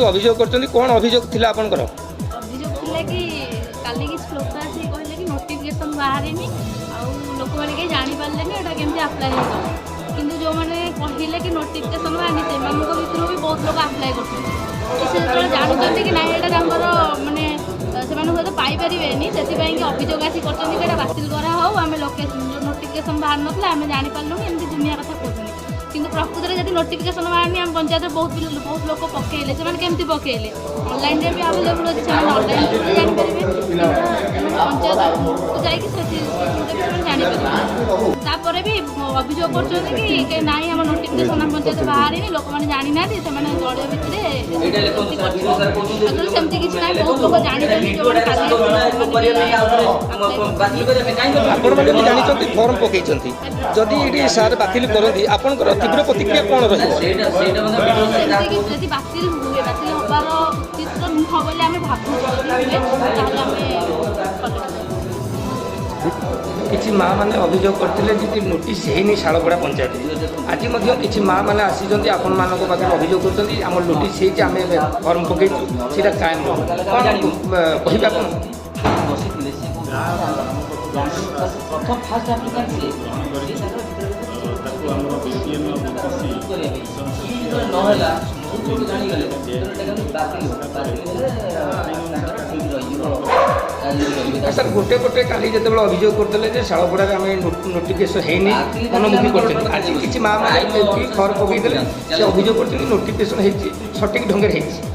अभियोग करछन्ती कोन अभियोग थिला आपनकर अभियोग थिला कि काली कि लोक आसी कहले कि नोटिफिकेशन बाहरिनी आ लोक माने के जानि पारलेनी एटा केमति अप्लाई हो किंतु जो माने कहिले कि नोटिफिकेशन बाहरिनी से मानको भितरु भी बहुत लोक अप्लाई करछन्ती से जानुचन्ती कि नाही एटा हमर माने से पाई पारेनि से अभियोग आसी कर बातिल करा हो आम नोटिफिकेशन बाहर नाला आम जापारू एमती दुनिया कथा कहते किंतु प्रकृत में जब नोटिफिकेशन बाहर आम पंचायत बहुत लोग पकड़े से केमती पकड़े ऑनलाइन भी अवेलेबल अच्छे ऑनलाइन जापारे पंचायत जापर भी अभियोग कर ना आम नोटिफिकेशन पंचायत बाहर लोक मैंने जानी ना दल भितर सेमती किसी ना बहुत लोग जानी फॉर्म पकई जदि सार बातिल करती आपंकर तीव्र प्रतिक्रिया कौन रही बातिल हुए बातिल हबार उचित नुह बोली आम किसी माँ मैंने अभियोग करते नोटिस है शालपड़ा पंचायत आज किसी माँ मैंने आसी आपण मान पाखे अभियोग कर आम नोटिस आम फर्म पकईचु से कायम कौन सर गोटे गोटे काली जो अभियोग करते शालपड़ा आम नोटिफिकेशन है मनमुखी कर आज किसी माँ मैंने फर्म पकईदे से अभियोग कर नोटिफिकेशन सठिक ढंग से